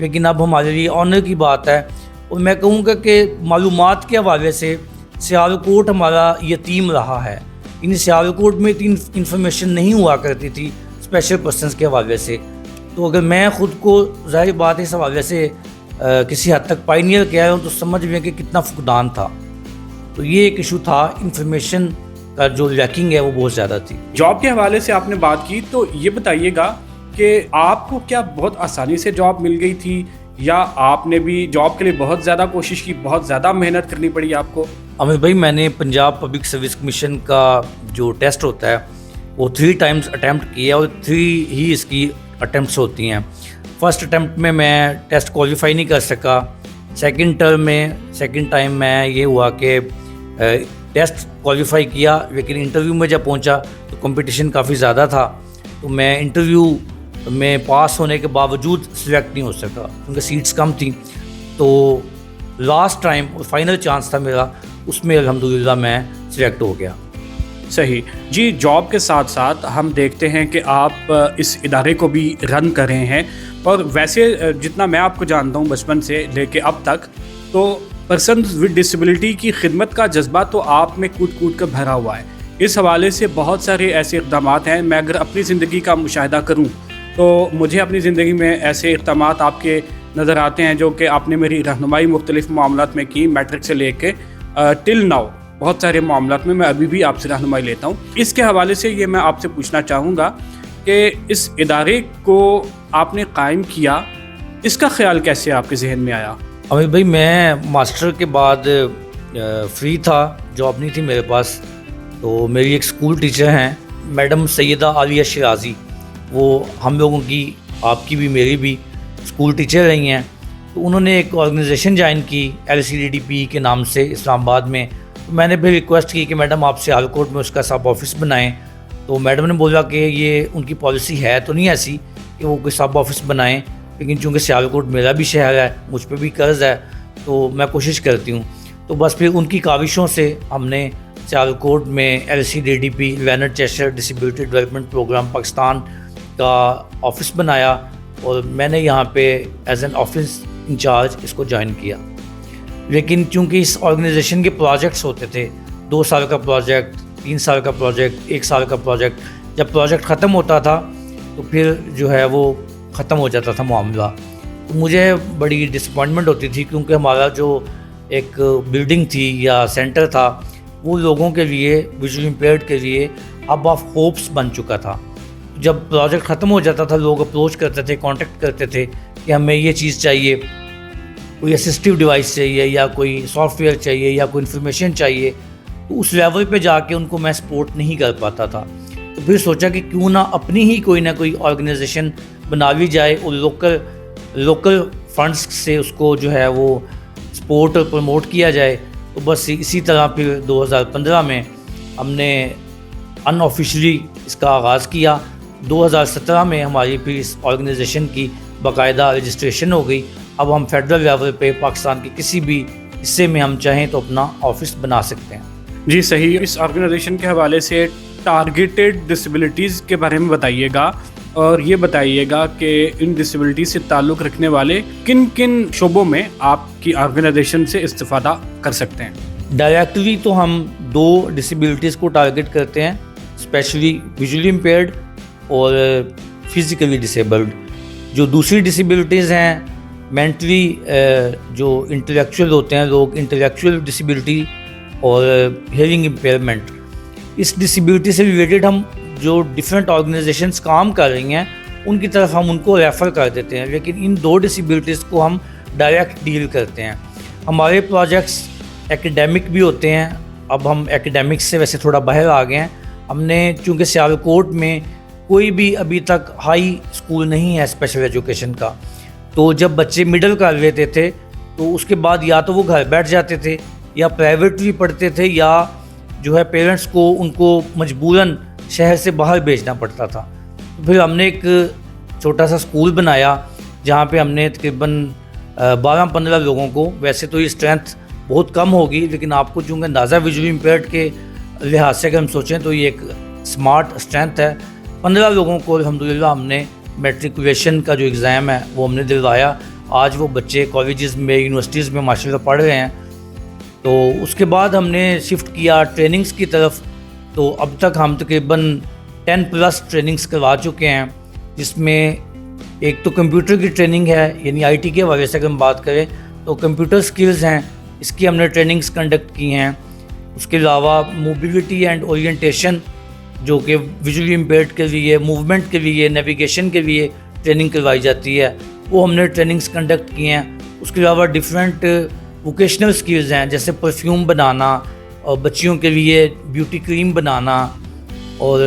لیکن اب ہمارے لیے آنر کی بات ہے. اور میں کہوں گا کہ معلومات کے حوالے سے سیالکوٹ ہمارا یتیم رہا ہے. یعنی سیالکوٹ میں اتنی انفارمیشن نہیں ہوا کرتی تھی اسپیشل پرسنس کے حوالے سے. تو اگر میں خود کو ظاہر بات ہے اس حوالے سے کسی حد تک پائنیئر کہہ رہا ہوں تو سمجھ لیں کہ کتنا فقدان تھا. تو یہ ایک ایشو تھا, انفارمیشن کا جو لیکنگ ہے وہ بہت زیادہ تھی. جاب کے حوالے سے آپ نے بات کی, تو یہ بتائیے گا کہ آپ کو کیا بہت آسانی سے جاب مل گئی تھی, یا آپ نے بھی جاب کے لیے بہت زیادہ کوشش کی, بہت زیادہ محنت کرنی پڑی آپ کو؟ عامر بھائی, میں نے پنجاب پبلک سروس کمیشن کا جو ٹیسٹ ہوتا ہے وہ 3 ٹائمز اٹیمپٹ کیا, اور 3 ہی اس کی اٹیمپٹس ہوتی ہیں. فرسٹ اٹیمپٹ میں ٹیسٹ کوالیفائی نہیں کر سکا. سیکنڈ ٹائم میں یہ ہوا کہ ٹیسٹ کوالیفائی کیا, لیکن انٹرویو میں جب پہنچا تو کمپٹیشن کافی زیادہ تھا, تو میں انٹرویو میں پاس ہونے کے باوجود سلیکٹ نہیں ہو سکا کیونکہ سیٹس کم تھیں. تو لاسٹ ٹائم فائنل چانس تھا میرا, اس میں الحمدللہ میں سلیکٹ ہو گیا. صحیح جی. جاب کے ساتھ ساتھ ہم دیکھتے ہیں کہ آپ اس ادارے کو بھی رن کر رہے ہیں, اور ویسے جتنا میں آپ کو جانتا ہوں بچپن سے لے کے اب تک, تو پرسنز ود ڈسیبلٹی کی خدمت کا جذبہ تو آپ میں کود کود کر بھرا ہوا ہے. اس حوالے سے بہت سارے ایسے اقدامات ہیں. میں اگر اپنی زندگی کا مشاہدہ کروں تو مجھے اپنی زندگی میں ایسے اقدامات آپ کے نظر آتے ہیں جو کہ آپ نے میری رہنمائی مختلف معاملات میں کی, میٹرک سے لے کے ٹل ناؤ بہت سارے معاملات میں ابھی بھی آپ سے رہنمائی لیتا ہوں. اس کے حوالے سے یہ میں آپ سے پوچھنا چاہوں گا کہ اس ادارے کو آپ نے قائم کیا, اس کا خیال کیسے آپ کے ذہن میں آیا؟ عامر بھائی, میں ماسٹر کے بعد فری تھا, جاب نہیں تھی میرے پاس. تو میری ایک اسکول ٹیچر ہیں میڈم سیدہ عالیہ شیرازی, وہ ہم لوگوں کی, آپ کی بھی میری بھی اسکول ٹیچر رہی ہیں. تو انہوں نے ایک آرگنائزیشن جوائن کی LCDDP کے نام سے اسلام آباد میں. تو میں نے پھر ریکویسٹ کی کہ میڈم آپ سیالکوٹ میں اس کا سب آفس بنائیں. تو میڈم نے بولا کہ یہ ان کی پالیسی ہے تو نہیں ایسی کہ وہ کوئی سب آفس بنائیں, لیکن چونکہ سیالکوٹ میرا بھی شہر ہے, مجھ پہ بھی قرض ہے, تو میں کوشش کرتی ہوں. تو بس پھر ان کی کاوشوں سے ہم نے سیالکوٹ میں LCDDP Leonard Cheshire disability development programme Pakistan کا آفس بنایا, اور میں نے یہاں پہ ایز این آفس انچارج اس کو جوائن کیا. لیکن چونکہ اس آرگنائزیشن کے پروجیکٹس ہوتے تھے, 2 سال کا پروجیکٹ, 3 سال کا پروجیکٹ, 1 سال کا پروجیکٹ, جب پروجیکٹ ختم ہوتا تھا تو پھر جو ہے وہ ختم ہو جاتا تھا معاملہ. تو مجھے بڑی ڈس اپوائنٹمنٹ ہوتی تھی, کیونکہ ہمارا جو ایک بلڈنگ تھی یا سینٹر تھا وہ لوگوں کے لیے, ویژولی امپیئرڈ کے لیے ہب آف ہوپس بن چکا تھا. جب پروجیکٹ ختم ہو جاتا تھا لوگ اپروچ کرتے تھے, کانٹیکٹ کرتے تھے کہ ہمیں یہ چیز چاہیے, کوئی اسسٹیو ڈیوائس چاہیے, یا کوئی سافٹ ویئر چاہیے, یا کوئی انفارمیشن چاہیے. تو اس لیول پہ جا کے ان کو میں سپورٹ نہیں کر پاتا تھا. تو پھر سوچا کہ کیوں نہ اپنی ہی کوئی نہ کوئی آرگنائزیشن بنا لی جائے, اور لوکل فنڈس سے اس کو جو ہے وہ سپورٹ اور پروموٹ کیا جائے. تو بس اسی طرح پھر 2015 میں ہم نے ان آفیشلی اس کا آغاز کیا. 2017 میں ہماری پھر اس آرگنائزیشن کی باقاعدہ رجسٹریشن ہو گئی. اب ہم فیڈرل لیول پہ پاکستان کے کسی بھی حصے میں ہم چاہیں تو اپنا آفس بنا سکتے ہیں. جی صحیح. اس آرگنائزیشن کے حوالے سے ٹارگیٹڈ ڈسیبلٹیز کے بارے میں بتائیے گا, اور یہ بتائیے گا کہ ان ڈسیبلٹیز سے تعلق رکھنے والے کن کن شعبوں میں آپ کی آرگنائزیشن سے استفادہ کر سکتے ہیں. ڈائریکٹلی تو ہم 2 ڈسیبلٹیز کو ٹارگیٹ کرتے ہیں, اسپیشلی ویژولی امپیئرڈ اور فزیکلی ڈسیبلڈ. جو دوسری ڈسیبلٹیز ہیں مینٹلی, جو انٹلیکچوئل ہوتے ہیں لوگ, انٹلیکچوئل ڈسیبلٹی اور ہیئرنگ امپیئرمنٹ. اس ڈسیبلٹی سے ریلیٹڈ ہم جو ڈفرینٹ آرگنائزیشنس کام کر رہی ہیں ان کی طرف ہم ان کو ریفر کر دیتے ہیں, لیکن ان 2 ڈسیبلٹیز کو ہم ڈائریکٹ ڈیل کرتے ہیں. ہمارے پروجیکٹس ایکیڈیمک بھی ہوتے ہیں. اب ہم ایکیڈیمکس سے ویسے تھوڑا باہر آ گئے ہیں. ہم نے چونکہ سیالکوٹ میں کوئی بھی ابھی تک ہائی اسکول نہیں ہے اسپیشل ایجوکیشن کا, تو جب بچے مڈل کر لیتے تھے تو اس کے بعد یا تو وہ گھر بیٹھ جاتے تھے, یا پرائیویٹلی پڑھتے تھے, یا جو ہے پیرنٹس کو ان کو مجبوراً شہر سے باہر بھیجنا پڑتا تھا. پھر ہم نے ایک چھوٹا سا اسکول بنایا جہاں پہ ہم نے تقریباً 12-15 لوگوں کو, ویسے تو یہ اسٹرینتھ بہت کم ہوگی لیکن آپ کو چونکہ اندازہ ویژولی امپیئرڈ کے لحاظ سے اگر ہم سوچیں تو یہ ایک اسمارٹ اسٹرینتھ ہے. 15 لوگوں کو الحمدللہ ہم نے میٹریکولیشن کا جو ایگزام ہے وہ ہم نے دلوایا. آج وہ بچے کالجز میں یونیورسٹیز میں ماشاء اللہ پڑھ رہے ہیں. تو اس کے بعد ہم نے شفٹ کیا ٹریننگز کی طرف. تو اب تک ہم تقریباً 10+ ٹریننگز کروا چکے ہیں, جس میں ایک تو کمپیوٹر کی ٹریننگ ہے, یعنی آئی ٹی کے حوالے سے اگر ہم بات کریں تو کمپیوٹر سکلز ہیں, اس کی ہم نے ٹریننگز کنڈکٹ کی ہیں. اس کے علاوہ موبیلٹی اینڈ اورینٹیشن جو کہ ویژولی امپیئرڈ کے لیے, موومنٹ کے لیے, نیویگیشن کے لیے ٹریننگ کروائی جاتی ہے, وہ ہم نے ٹریننگز کنڈکٹ کی ہیں. اس کے علاوہ ڈفرینٹ ووکیشنل سکلز ہیں, جیسے پرفیوم بنانا اور بچیوں کے لیے بیوٹی کریم بنانا, اور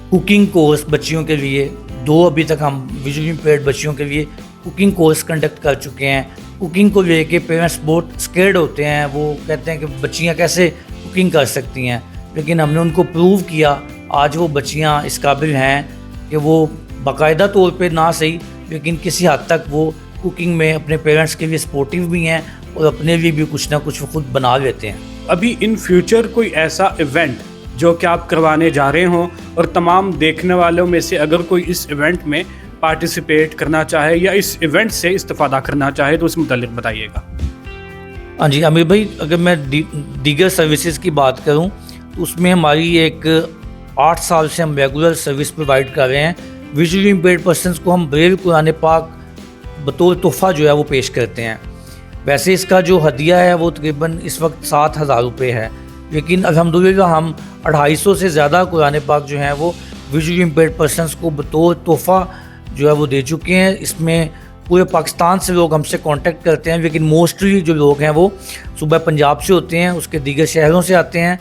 کوکنگ کورس بچیوں کے لیے 2 ابھی تک ہم ویژولی امپیئرڈ بچیوں کے لیے کوکنگ کورس کنڈکٹ کر چکے ہیں. کوکنگ کو لے کے پیرنٹس بہت اسکیئرڈ ہوتے ہیں, وہ کہتے ہیں کہ بچیاں کیسے کوکنگ کر سکتی ہیں, لیکن ہم نے ان کو پروو کیا. آج وہ بچیاں اس قابل ہیں کہ وہ باقاعدہ طور پہ نہ صحیح لیکن کسی حد تک وہ کوکنگ میں اپنے پیرنٹس کے لیے سپورٹیو بھی ہیں اور اپنے لیے بھی کچھ نہ کچھ خود بنا لیتے ہیں. ابھی ان فیوچر کوئی ایسا ایونٹ جو کہ آپ کروانے جا رہے ہوں اور تمام دیکھنے والوں میں سے اگر کوئی اس ایونٹ میں پارٹیسپیٹ کرنا چاہے یا اس ایونٹ سے استفادہ کرنا چاہے تو اس متعلق بتائیے گا. ہاں جی عامر بھائی, اگر میں دیگر سروسز کی بات کروں تو اس میں ہماری ایک 8 سال سے ہم ریگولر سروس پرووائڈ کر رہے ہیں. ویژولی امپیئرڈ پرسنس کو ہم بریل قرآن پاک بطور تحفہ جو ہے وہ پیش کرتے ہیں. ویسے اس کا جو ہدیہ ہے وہ تقریباً اس وقت 7,000 روپے ہے, لیکن الحمدللہ ہم 250 سے زیادہ قرآن پاک جو ہیں وہ ویژولی امپیئرڈ پرسنس کو بطور تحفہ جو ہے وہ دے چکے ہیں. اس میں پورے پاکستان سے لوگ ہم سے کانٹیکٹ کرتے ہیں, لیکن موسٹلی جو لوگ ہیں وہ صوبہ پنجاب سے ہوتے ہیں, اس کے دیگر شہروں سے آتے ہیں,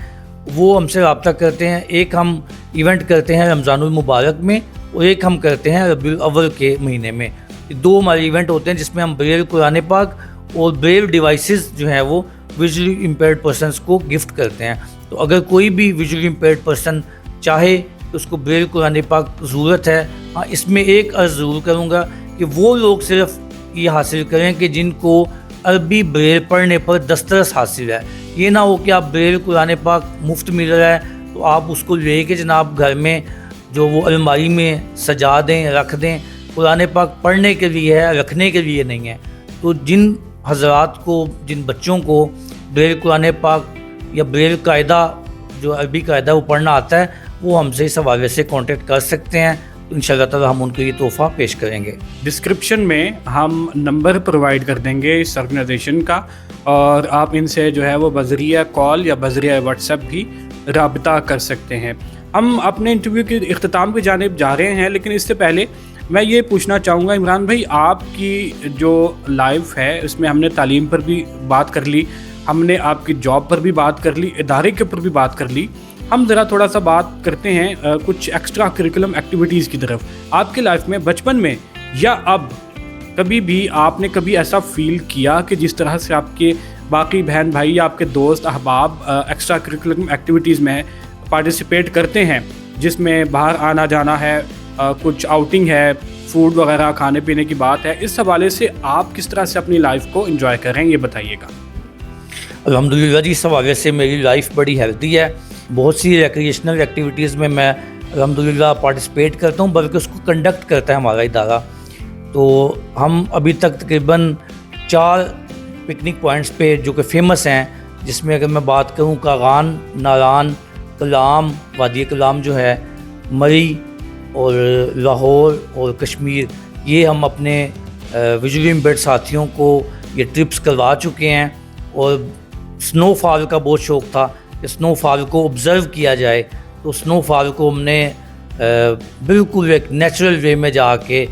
وہ ہم سے رابطہ کرتے ہیں. ایک ہم ایونٹ کرتے ہیں رمضان المبارک میں اور ایک ہم کرتے ہیں ربیع الاول کے مہینے میں. 2 ہمارے ایونٹ ہوتے ہیں جس میں ہم بریل قرآن پاک اور بریل ڈیوائسز جو ہیں وہ ویژولی امپیئرڈ پرسنس کو گفٹ کرتے ہیں. تو اگر کوئی بھی ویژولی امپیئرڈ پرسن چاہے کہ اس کو بریل قرآن پاک ضرورت ہے, ہاں اس میں ایک عرض ضرور کروں گا کہ وہ لوگ صرف یہ حاصل کریں کہ جن کو عربی بریل پڑھنے پر دسترس حاصل ہے. یہ نہ ہو کہ آپ بریل قرآن پاک مفت مل رہا ہے تو آپ اس کو لے کے جناب گھر میں جو وہ الماری میں سجا دیں, رکھ دیں. قرآن پاک پڑھنے کے لیے ہے, رکھنے کے لیے نہیں ہے. تو جن حضرات کو, جن بچوں کو بریل قرآن پاک یا بریل قاعدہ جو عربی قاعدہ وہ پڑھنا آتا ہے, وہ ہم سے اس حوالے سے کانٹیکٹ کر سکتے ہیں. تو ان شاء اللہ تعالیٰ ہم ان کو یہ تحفہ پیش کریں گے. ڈسکرپشن میں ہم نمبر پرووائڈ کر دیں گے اس آرگنائزیشن کا, اور آپ ان سے جو ہے وہ بذریعہ کال یا بذریعہ واٹس ایپ بھی رابطہ کر سکتے ہیں. ہم اپنے انٹرویو کے اختتام کی جانب جا رہے ہیں, لیکن اس سے پہلے میں یہ پوچھنا چاہوں گا عمران بھائی, آپ کی جو لائف ہے اس میں ہم نے تعلیم پر بھی بات کر لی, ہم نے آپ کی جاب پر بھی بات کر لی, ادارے کے اوپر بھی بات کر لی. ہم ذرا تھوڑا سا بات کرتے ہیں کچھ ایکسٹرا کریکولم ایکٹیویٹیز کی طرف. آپ کی لائف میں بچپن میں یا اب کبھی بھی آپ نے کبھی ایسا فیل کیا کہ جس طرح سے آپ کے باقی بہن بھائی یا آپ کے دوست احباب ایکسٹرا کریکولم ایکٹیویٹیز میں پارٹیسپیٹ کرتے ہیں, جس میں باہر آنا جانا ہے, کچھ آؤٹنگ ہے, فوڈ وغیرہ کھانے پینے کی بات ہے, اس حوالے سے آپ کس طرح سے اپنی لائف کو انجوائے کر رہے ہیں, یہ بتائیے گا. الحمدللہ جی, اس حوالے سے میری لائف بڑی ہیلتھی ہے. بہت سی ریکریشنل ایکٹیویٹیز میں الحمدللہ پارٹیسپیٹ کرتا ہوں, بلکہ اس کو کنڈکٹ کرتا ہے ہمارا ادارہ. تو ہم ابھی تک تقریباً 4 پکنک پوائنٹس پہ جو کہ فیمس ہیں, جس میں اگر میں بات کروں کاغان, ناران, کلام, وادی کلام جو ہے, مری اور لاہور اور کشمیر, یہ ہم اپنے ویژولی امپیئرڈ ساتھیوں کو یہ ٹرپس کروا چکے ہیں. اور سنو فال کا بہت شوق تھا کہ سنو فال کو آبزرو کیا جائے, تو سنو فال کو ہم نے بالکل ایک نیچرل وے میں جا کے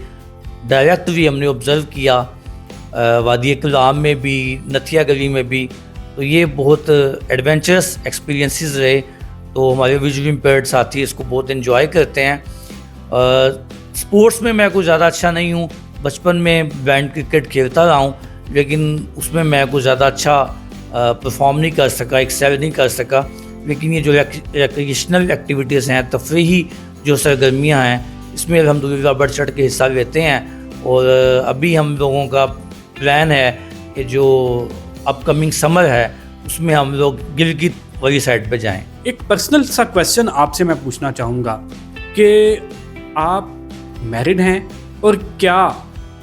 ڈائریکٹ بھی ہم نے آبزرو کیا, وادی کلام میں بھی, نتھیا گلی میں بھی. تو یہ بہت ایڈونچرس ایکسپیرینسز رہے. تو ہمارے ویژولی امپیئرڈ ساتھی اس کو بہت انجوائے کرتے ہیں. اسپورٹس میں میں کوئی زیادہ اچھا نہیں ہوں, بچپن میں بینڈ کرکٹ کھیلتا رہا ہوں, لیکن اس میں میں کوئی زیادہ اچھا پرفارم نہیں کر سکا, ایکسیل نہیں کر سکا. لیکن یہ جو ریکریشنل ایکٹیویٹیز ہیں, تفریحی جو سرگرمیاں ہیں, اس میں الحمدللہ بڑھ چڑھ کے حصہ لیتے ہیں. اور ابھی ہم لوگوں کا پلان ہے کہ جو اپ کمنگ سمر ہے اس میں ہم لوگ گلگت والی سائڈ پہ جائیں. ایک پرسنل سا کویسچن آپ سے میں پوچھنا چاہوں گا کہ آپ میرڈ ہیں, اور کیا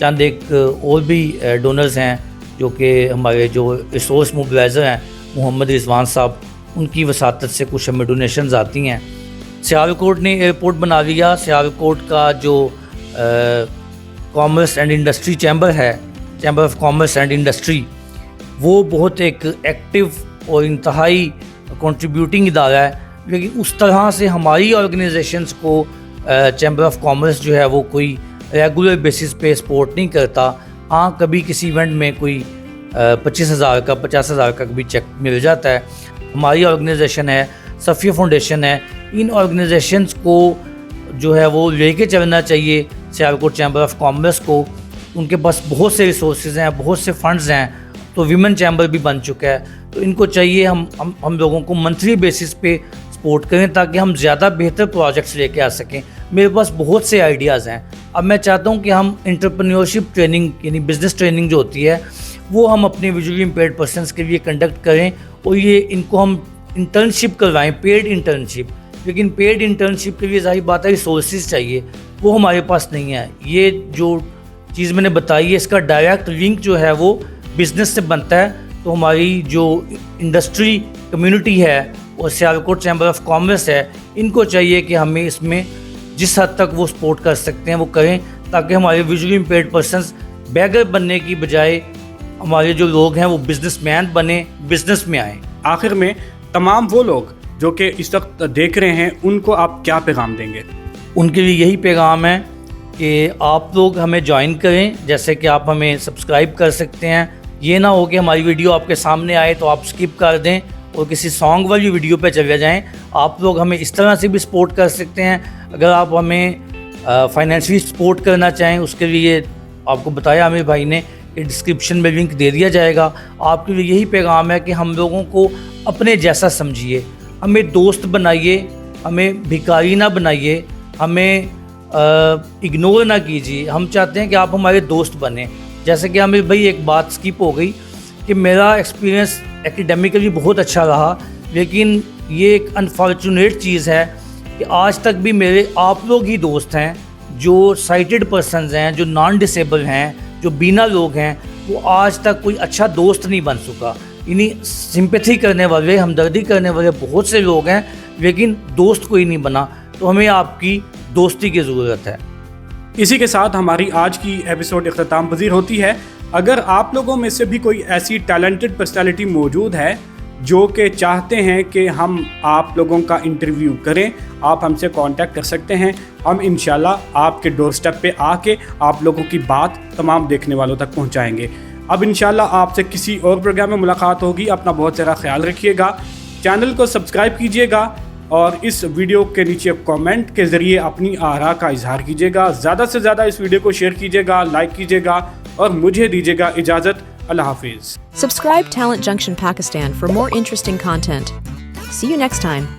چند ایک اور بھی ڈونرز ہیں جو کہ ہمارے جو ریسورس موبلائزر ہیں محمد رضوان صاحب، ان کی وساطت سے کچھ ہمیں ڈونیشنز آتی ہیں. سیالکوٹ نے ایئرپورٹ بنا لیا. سیالکوٹ کا جو کامرس اینڈ انڈسٹری چیمبر ہے، chamber of commerce and industry, وہ بہت ایک ایکٹیو اور انتہائی کنٹریبیوٹنگ ادارہ ہے. لیکن اس طرح سے ہماری آرگنائزیشنز کو چیمبر آف کامرس جو ہے وہ کوئی ریگولر بیسس پہ سپورٹ نہیں کرتا. ہاں کبھی کسی ایونٹ میں کوئی 25,000 کا 50,000 کا کبھی چیک مل جاتا ہے. ہماری آرگنائزیشن ہے، صفیہ فاؤنڈیشن ہے، ان آرگنائزیشنز کو جو ہے وہ لے کے چلنا چاہیے سیالکوٹ چیمبر آف کامرس کو. ان کے پاس بہت سے ریسورسز ہیں، بہت سے فنڈز ہیں. تو ویمن چیمبر بھی بن چکا ہے. تو ان کو چاہیے ہم لوگوں کو منتھلی بیسس پہ سپورٹ کریں تاکہ ہم زیادہ بہتر پروجیکٹس لے کے آ سکیں. میرے پاس بہت سے آئیڈیاز ہیں. اب میں چاہتا ہوں کہ ہم انٹرپرینیورشپ ٹریننگ یعنی بزنس ٹریننگ جو ہوتی ہے وہ ہم اپنے ویژولی امپیئرڈ پرسنس کے لیے کنڈکٹ کریں اور یہ ان کو ہم انٹرنشپ کروائیں، پیڈ انٹرنشپ. لیکن پیڈ انٹرنشپ کے لیے ظاہر بات ہے ریسورسز چاہیے، وہ ہمارے پاس نہیں ہے. یہ جو چیز میں نے بتائی ہے اس کا ڈائریکٹ لنک جو ہے وہ بزنس سے بنتا ہے. تو ہماری جو انڈسٹری کمیونٹی ہے اور سیالکوٹ چیمبر آف کامرس ہے، ان کو چاہیے کہ ہمیں اس میں جس حد تک وہ سپورٹ کر سکتے ہیں وہ کریں تاکہ ہمارے ویژولی امپیئرڈ پرسنس بیگر بننے کی بجائے ہمارے جو لوگ ہیں وہ بزنس مین بنیں، بزنس میں آئیں. آخر میں تمام وہ لوگ جو کہ اس وقت دیکھ رہے ہیں ان کو آپ کیا پیغام دیں گے؟ ان کے لیے یہی پیغام ہے کہ آپ لوگ ہمیں جوائن کریں. جیسے کہ آپ ہمیں سبسکرائب کر سکتے ہیں. یہ نہ ہو کہ ہماری ویڈیو آپ کے سامنے آئے تو آپ سکپ کر دیں اور کسی سانگ والی ویڈیو پہ چلے جائیں. آپ لوگ ہمیں اس طرح سے بھی سپورٹ کر سکتے ہیں. اگر آپ ہمیں فائنینشلی سپورٹ کرنا چاہیں اس کے لیے آپ کو بتایا عامر بھائی نے کہ ڈسکرپشن میں لنک دے دیا جائے گا. آپ کے لیے یہی پیغام ہے کہ ہم لوگوں کو اپنے جیسا سمجھیے، ہمیں دوست بنائیے، ہمیں بھکاری نہ بنائیے، ہمیں اگنور نہ کیجیے. ہم چاہتے ہیں کہ آپ ہمارے دوست بنیں. جیسے کہ عامر بھائی ایک بات سکپ ہو گئی کہ میرا ایکسپیرینس ایکیڈیمیکلی بہت اچھا رہا، لیکن یہ ایک انفارچونیٹ چیز ہے کہ آج تک بھی میرے آپ لوگ ہی دوست ہیں جو سائٹڈ پرسنز ہیں، جو نان ڈسیبل ہیں، جو بینا لوگ ہیں. وہ آج تک کوئی اچھا دوست نہیں بن سکا. یعنی سمپیتھی کرنے والے، ہمدردی کرنے والے بہت سے لوگ ہیں لیکن دوست کوئی نہیں بنا. تو ہمیں آپ کی دوستی کی ضرورت ہے. اسی کے ساتھ ہماری آج کی ایپیسوڈ اختتام پذیر ہوتی ہے. اگر آپ لوگوں میں سے بھی کوئی ایسی ٹیلنٹڈ پرسنالٹی موجود ہے جو کہ چاہتے ہیں کہ ہم آپ لوگوں کا انٹرویو کریں، آپ ہم سے کانٹیکٹ کر سکتے ہیں. ہم انشاءاللہ آپ کے ڈور سٹیپ پہ آ کے آپ لوگوں کی بات تمام دیکھنے والوں تک پہنچائیں گے. اب انشاءاللہ آپ سے کسی اور پروگرام میں ملاقات ہوگی. اپنا بہت سارا خیال رکھیے گا. چینل کو سبسکرائب کیجیے گا اور اس ویڈیو کے نیچے کامنٹ کے ذریعے اپنی آراء کا اظہار کیجیے گا. زیادہ سے زیادہ اس ویڈیو کو شیئر کیجیے گا، لائک کیجیے گا اور مجھے دیجیے گا اجازت. اللہ حافظ. Subscribe Talent Junction Pakistan for more interesting content. See you next time.